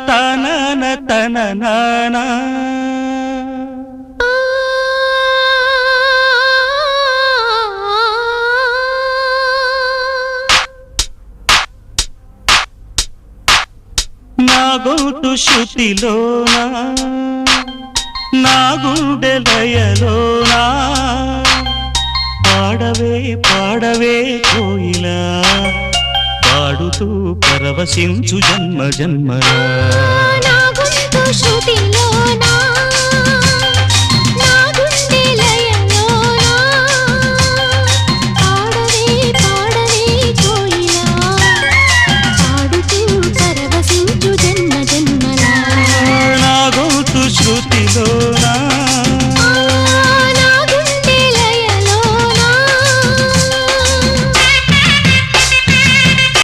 తనన తననానా నా గొంతు శృతిలోనా నా గుండె లయలోనా పాడవే పాడవే కోయిలా పాడుతూ పరవశించు జన్మ జన్మలా నా గొంతు శృతిలో